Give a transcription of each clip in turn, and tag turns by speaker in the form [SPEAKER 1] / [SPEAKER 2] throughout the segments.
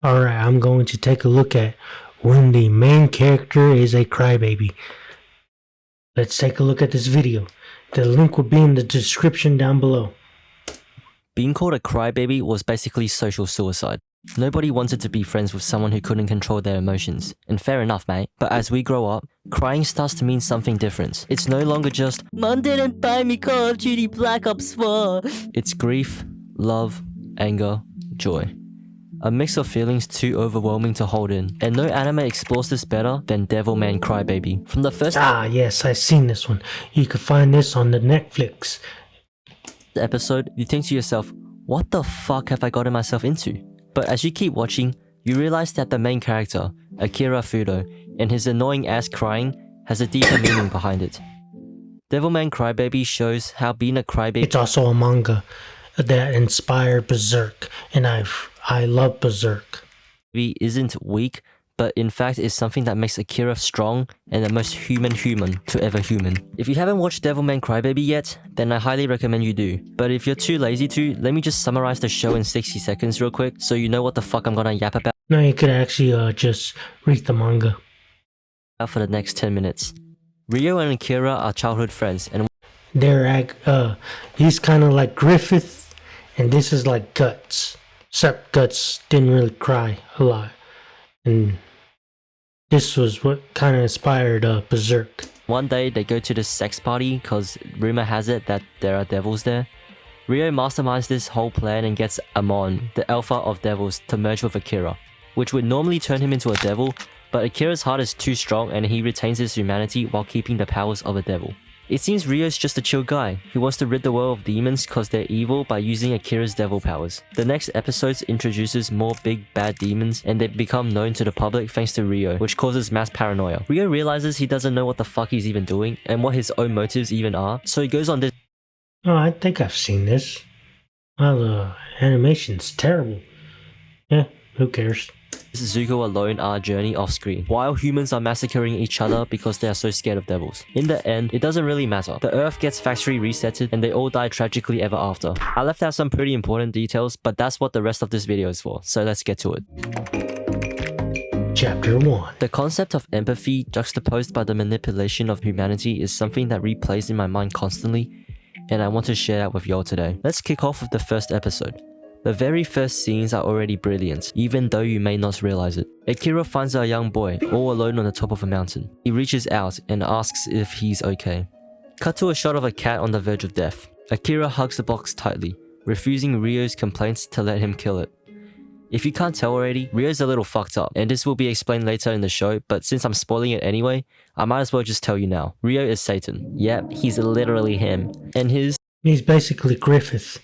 [SPEAKER 1] Alright, I'm going to take a look at when the main character is a crybaby. Let's take a look at this video. The link will be in the description down below.
[SPEAKER 2] Being called a crybaby was basically social suicide. Nobody wanted to be friends with someone who couldn't control their emotions. And fair enough, mate. But as we grow up, crying starts to mean something different. It's no longer just, "Mom didn't buy me Call of Duty Black Ops 4. It's grief, love, anger, joy. A mix of feelings too overwhelming to hold in. And no anime explores this better than Devilman Crybaby. From the first
[SPEAKER 1] Yes, I've seen this one. You can find this on the Netflix.
[SPEAKER 2] episode, you think to yourself, what the fuck have I gotten myself into? But as you keep watching, you realize that the main character, Akira Fudou, and his annoying ass crying has a deeper meaning behind it. Devilman Crybaby shows how being a crybaby—
[SPEAKER 1] It's also a manga that inspired Berserk, and I love Berserk.
[SPEAKER 2] isn't weak, but in fact is something that makes Akira strong and the most human to ever human. If you haven't watched Devilman Crybaby yet, then I highly recommend you do. But if you're too lazy to, let me just summarize the show in 60 seconds real quick so you know what the fuck I'm gonna yap about
[SPEAKER 1] No, you could actually just read the manga.
[SPEAKER 2] for the next 10 minutes. Ryou and Akira are childhood friends, and
[SPEAKER 1] He's kind of like Griffith, and this is like Guts. Except Guts didn't really cry a lot. And this was what kind of inspired Berserk.
[SPEAKER 2] one day they go to this sex party because rumor has it that there are devils there. Ryou masterminds this whole plan and gets Amon, the alpha of devils, to merge with Akira, which would normally turn him into a devil, but Akira's heart is too strong and he retains his humanity while keeping the powers of a devil. It seems Ryou's just a chill guy who wants to rid the world of demons cause they're evil by using Akira's devil powers. The next episode introduces more big bad demons and they become known to the public thanks to Ryou, which causes mass paranoia. Ryou realizes he doesn't know what the fuck he's even doing and what his own motives even are, so he goes on this—
[SPEAKER 1] Oh, I think I've seen this. Well, the animation's terrible. Yeah, who cares?
[SPEAKER 2] Zuko alone are journey off screen, while humans are massacring each other because they are so scared of devils. In the end, it doesn't really matter. The Earth gets factory resetted and they all die tragically ever after. I left out some pretty important details, but that's what the rest of this video is for, so let's get to it.
[SPEAKER 1] Chapter 1.
[SPEAKER 2] The concept of empathy juxtaposed by the manipulation of humanity is something that replays in my mind constantly, and I want to share that with y'all today. Let's kick off with the first episode. The very first scenes are already brilliant, even though you may not realize it. Akira finds a young boy, all alone on the top of a mountain. He reaches out and asks if he's okay. Cut to a shot of a cat on the verge of death. Akira hugs the box tightly, refusing Ryou's complaints to let him kill it. If you can't tell already, Ryou's a little fucked up, and this will be explained later in the show, but since I'm spoiling it anyway, I might as well just tell you now. Ryou is Satan. Yep, he's literally him. And
[SPEAKER 1] He's basically Griffith.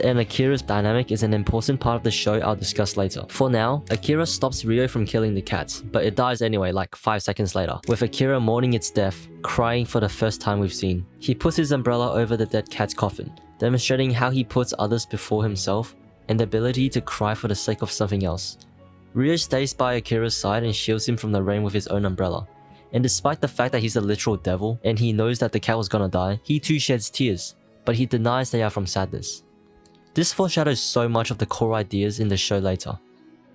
[SPEAKER 2] And Akira's dynamic is an important part of the show I'll discuss later. For now, Akira stops Ryou from killing the cat, but it dies anyway like 5 seconds later, with Akira mourning its death, crying for the first time we've seen. He puts his umbrella over the dead cat's coffin, demonstrating how he puts others before himself and the ability to cry for the sake of something else. Ryou stays by Akira's side and shields him from the rain with his own umbrella. And despite the fact that he's a literal devil and he knows that the cat was gonna die, he too sheds tears, but he denies they are from sadness. This foreshadows so much of the core ideas in the show later,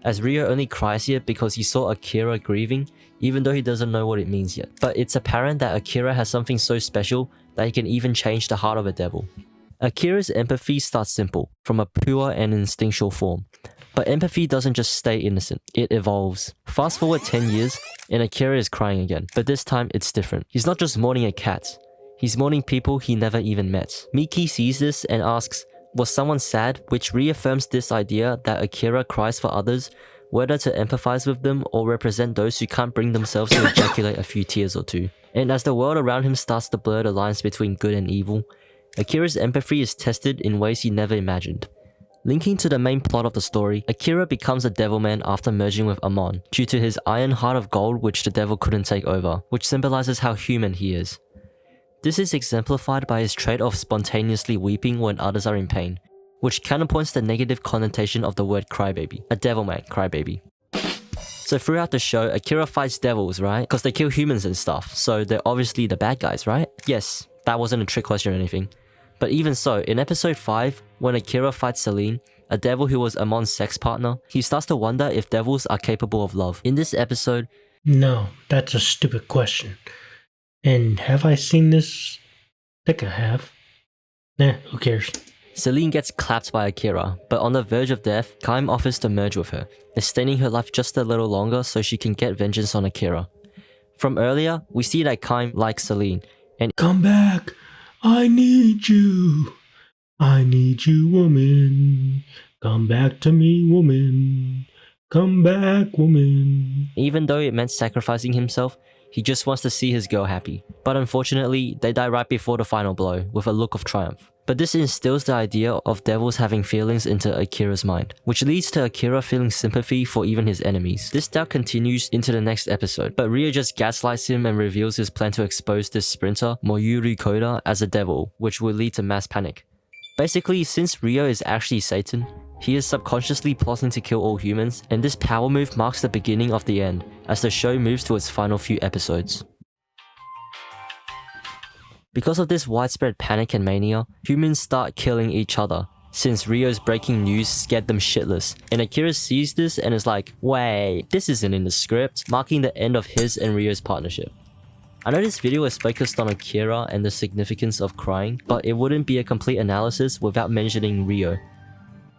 [SPEAKER 2] as Ryou only cries here because he saw Akira grieving, even though he doesn't know what it means yet. But it's apparent that Akira has something so special that he can even change the heart of a devil. Akira's empathy starts simple, from a pure and instinctual form. But empathy doesn't just stay innocent, it evolves. Fast forward 10 years, and Akira is crying again, but this time it's different. He's not just mourning a cat, he's mourning people he never even met. Miki sees this and asks, was someone sad, which reaffirms this idea that Akira cries for others, whether to empathize with them or represent those who can't bring themselves to ejaculate a few tears or two. And as the world around him starts to blur the lines between good and evil, Akira's empathy is tested in ways he never imagined. Linking to the main plot of the story, Akira becomes a Devilman after merging with Amon, due to his iron heart of gold which the devil couldn't take over, which symbolizes how human he is. This is exemplified by his trait of spontaneously weeping when others are in pain, which counterpoints the negative connotation of the word crybaby, a Devilman crybaby. So throughout the show, Akira fights devils, right? Because they kill humans and stuff, so they're obviously the bad guys, right? Yes, that wasn't a trick question or anything. But even so, in episode 5, when Akira fights Celine, a devil who was Amon's sex partner, he starts to wonder if devils are capable of love. In this episode,
[SPEAKER 1] No, that's a stupid question. And have I seen this? I think I have. Nah, who cares?
[SPEAKER 2] Celine gets clapped by Akira, but on the verge of death, Kaim offers to merge with her, extending her life just a little longer so she can get vengeance on Akira. From earlier, we see that Kaim likes Celine, and
[SPEAKER 1] Come back! I need you! I need you, woman. Come back to me, woman. Come back, woman.
[SPEAKER 2] even though it meant sacrificing himself, he just wants to see his girl happy. But unfortunately, they die right before the final blow, with a look of triumph. But this instills the idea of devils having feelings into Akira's mind, which leads to Akira feeling sympathy for even his enemies. This doubt continues into the next episode, but Ryou just gaslights him and reveals his plan to expose this sprinter, Moyuru Koda, as a devil, which will lead to mass panic. Basically, since Ryou is actually Satan, he is subconsciously plotting to kill all humans, and this power move marks the beginning of the end, as the show moves to its final few episodes. Because of this widespread panic and mania, humans start killing each other, since Ryou's breaking news scared them shitless, and Akira sees this and is like, wait, this isn't in the script, marking the end of his and Ryou's partnership. I know this video is focused on Akira and the significance of crying, but it wouldn't be a complete analysis without mentioning Ryou.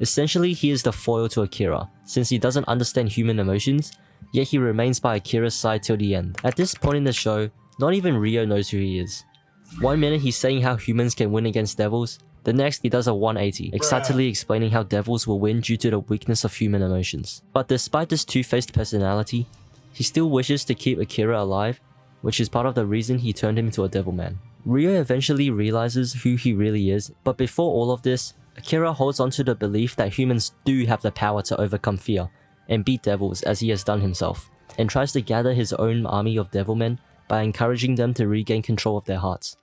[SPEAKER 2] Essentially, he is the foil to Akira, since he doesn't understand human emotions, yet he remains by Akira's side till the end. At this point in the show, not even Ryou knows who he is. One minute he's saying how humans can win against devils, the next he does a 180, excitedly explaining how devils will win due to the weakness of human emotions. But despite this two-faced personality, he still wishes to keep Akira alive, which is part of the reason he turned him into a devilman. Ryou eventually realizes who he really is, but before all of this, Akira holds on to the belief that humans do have the power to overcome fear and beat devils as he has done himself, and tries to gather his own army of devilmen by encouraging them to regain control of their hearts.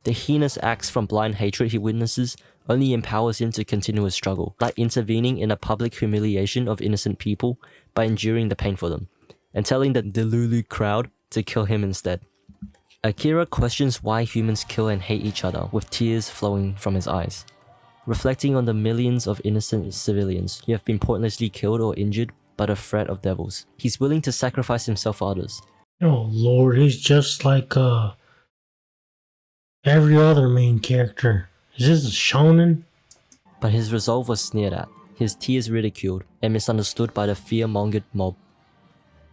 [SPEAKER 2] The heinous acts from blind hatred he witnesses only empowers him to continue his struggle, like intervening in a public humiliation of innocent people by enduring the pain for them, and telling the Delulu crowd to kill him instead. Akira questions why humans kill and hate each other, with tears flowing from his eyes, reflecting on the millions of innocent civilians who have been pointlessly killed or injured by the threat of devils. He's willing to sacrifice himself for others.
[SPEAKER 1] Oh lord, he's just like every other main character. Is this a shonen?
[SPEAKER 2] But his resolve was sneered at, his tears ridiculed, and misunderstood by the fear-mongered mob.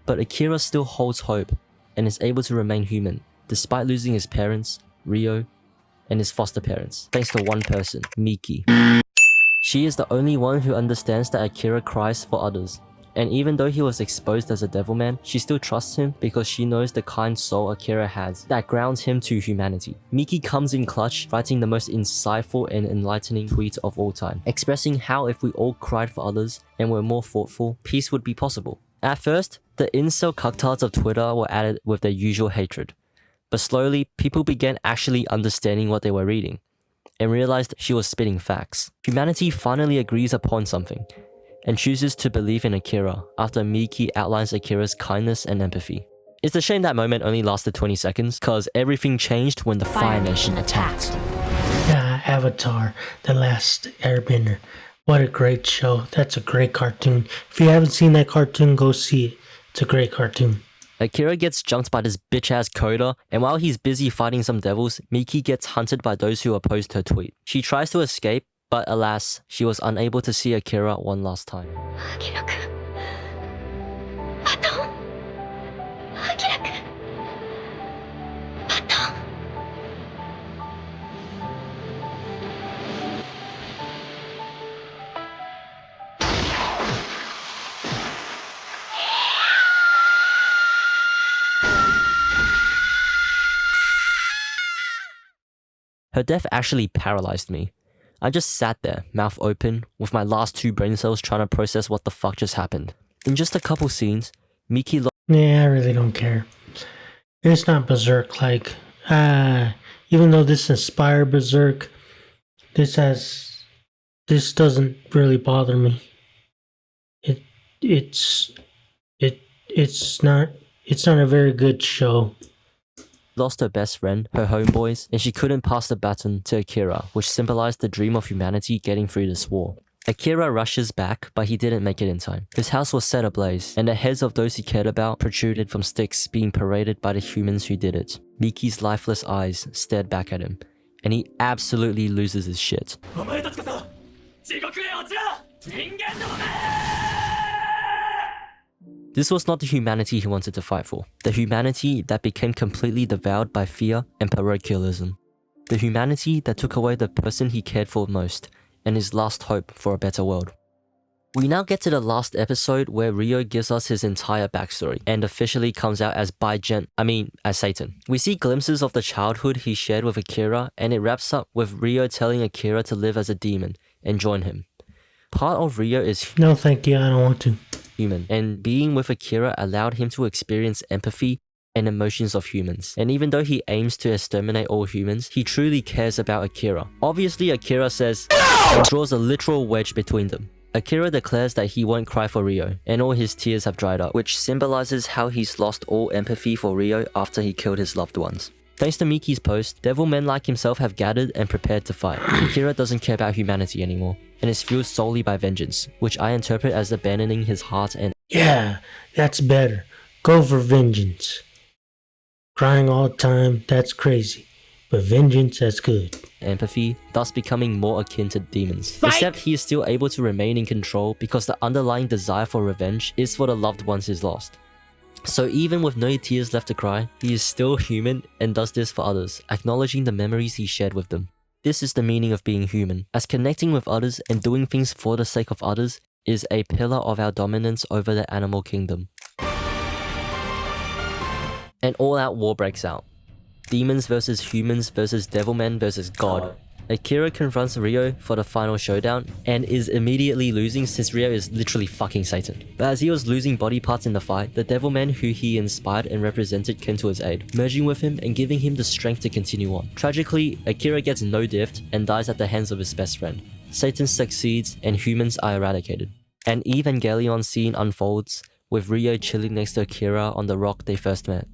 [SPEAKER 2] But Akira still holds hope, and is able to remain human, despite losing his parents, Ryou, and his foster parents, thanks to one person, Miki. She is the only one who understands that Akira cries for others, and even though he was exposed as a devilman, she still trusts him because she knows the kind soul Akira has that grounds him to humanity. Miki comes in clutch, writing the most insightful and enlightening tweet of all time, expressing how if we all cried for others and were more thoughtful, peace would be possible. At first, the incel cucktards of Twitter were at it with their usual hatred, but slowly, people began actually understanding what they were reading, and realized she was spitting facts. Humanity finally agrees upon something, and chooses to believe in Akira after Miki outlines Akira's kindness and empathy. It's a shame that moment only lasted 20 seconds, cause everything changed when the Fire Nation attacked.
[SPEAKER 1] Yeah, Avatar, The Last Airbender. What a great show. That's a great cartoon. If you haven't seen that cartoon, go see it. It's a great cartoon.
[SPEAKER 2] Akira gets jumped by this bitch-ass Koda, and while he's busy fighting some devils, Miki gets hunted by those who opposed her tweet. She tries to escape, but alas, she was unable to see Akira one last time.
[SPEAKER 3] Akira-kun. Baton. Akira-kun. Baton.
[SPEAKER 2] Her death actually paralyzed me. I just sat there, mouth open, with my last 2 brain cells trying to process what the fuck just happened. In just a couple scenes, Miki
[SPEAKER 1] Yeah, I really don't care. It's not Berserk like, even though this inspired Berserk, this doesn't really bother me. It's not a very good show.
[SPEAKER 2] lost her best friend, her homeboys, and she couldn't pass the baton to Akira, which symbolized the dream of humanity getting through this war. Akira rushes back, but he didn't make it in time. His house was set ablaze, and the heads of those he cared about protruded from sticks being paraded by the humans who did it. Miki's lifeless eyes stared back at him, and he absolutely loses his shit. This was not the humanity he wanted to fight for. The humanity that became completely devoured by fear and parochialism. The humanity that took away the person he cared for most, and his last hope for a better world. We now get to the last episode where Ryou gives us his entire backstory and officially comes out as as Satan. We see glimpses of the childhood he shared with Akira, and it wraps up with Ryou telling Akira to live as a demon and join him. Part of Ryou is
[SPEAKER 1] No, thank you, I don't want to.
[SPEAKER 2] human, and being with Akira allowed him to experience empathy and emotions of humans. And even though he aims to exterminate all humans, he truly cares about Akira. Obviously, Akira says and draws a literal wedge between them. Akira declares that he won't cry for Ryou, and all his tears have dried up, which symbolizes how he's lost all empathy for Ryou after he killed his loved ones. Thanks to Miki's post, devilmen like himself have gathered and prepared to fight. Akira doesn't care about humanity anymore, and is fueled solely by vengeance, which I interpret as abandoning his heart and
[SPEAKER 1] Yeah, that's better. Go for vengeance. Crying all the time, that's crazy. But vengeance, that's good.
[SPEAKER 2] empathy, thus becoming more akin to demons. Except he is still able to remain in control because the underlying desire for revenge is for the loved ones he's lost. So even with no tears left to cry, he is still human and does this for others, acknowledging the memories he shared with them. This is the meaning of being human, as connecting with others and doing things for the sake of others is a pillar of our dominance over the animal kingdom. An all-out war breaks out. Demons versus humans versus devilmen versus God. Akira confronts Ryou for the final showdown and is immediately losing since Ryou is literally fucking Satan. But as he was losing body parts in the fight, the devilmen who he inspired and represented came to his aid, merging with him and giving him the strength to continue on. Tragically, Akira gets no diffed and dies at the hands of his best friend. Satan succeeds and humans are eradicated. An Evangelion scene unfolds with Ryou chilling next to Akira on the rock they first met.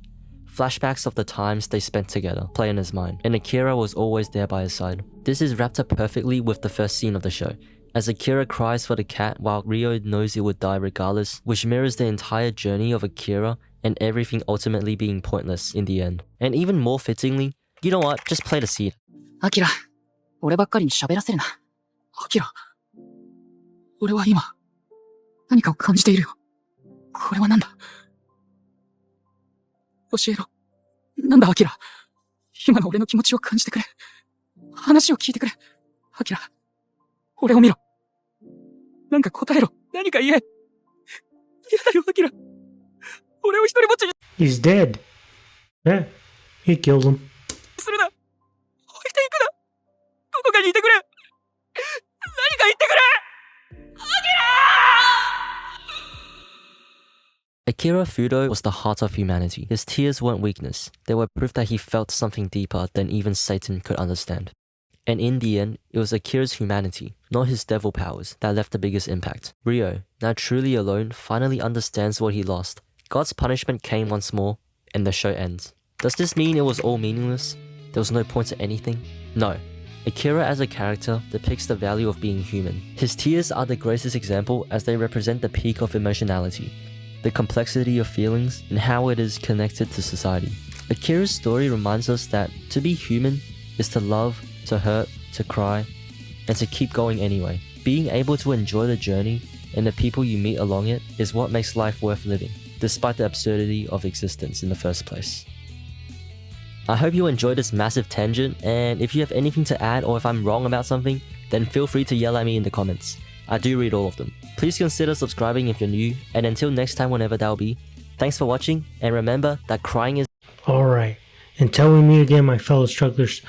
[SPEAKER 2] Flashbacks of the times they spent together play in his mind, and Akira was always there by his side. This is wrapped up perfectly with the first scene of the show, as Akira cries for the cat while Ryou knows it would die regardless, which mirrors the entire journey of Akira and everything ultimately being pointless in the end. And even more fittingly, you know what, just play the scene.
[SPEAKER 4] アキラ、俺ばっかりに喋らせるな。アキラ、俺は今、何かを感じているよ。これは何だ？教えろ。なんだ、アキラ。今の俺の気持ちを感じてくれ。話を聞いてくれ。アキラ、俺を見ろ。なんか答えろ。何か言え。嫌だよ、アキラ。俺を一人ぼっちに
[SPEAKER 1] He's dead. Yeah, he killed him.
[SPEAKER 4] するな。置いていくな。どこかにいてくれ。何か言ってくれ。
[SPEAKER 2] Akira Fudou was the heart of humanity. His tears weren't weakness. They were proof that he felt something deeper than even Satan could understand. And in the end, it was Akira's humanity, not his devil powers, that left the biggest impact. Ryou, now truly alone, finally understands what he lost. God's punishment came once more, and the show ends. Does this mean it was all meaningless? There was no point to anything? No. Akira as a character depicts the value of being human. His tears are the greatest example as they represent the peak of emotionality, the complexity of feelings, and how it is connected to society. Akira's story reminds us that to be human is to love, to hurt, to cry, and to keep going anyway. Being able to enjoy the journey and the people you meet along it is what makes life worth living, despite the absurdity of existence in the first place. I hope you enjoyed this massive tangent, and if you have anything to add or if I'm wrong about something, then feel free to yell at me in the comments. I do read all of them. Please consider subscribing if you're new, and until next time whenever that'll be, thanks for watching, and remember that crying is...
[SPEAKER 1] Alright, until we meet again, my fellow strugglers,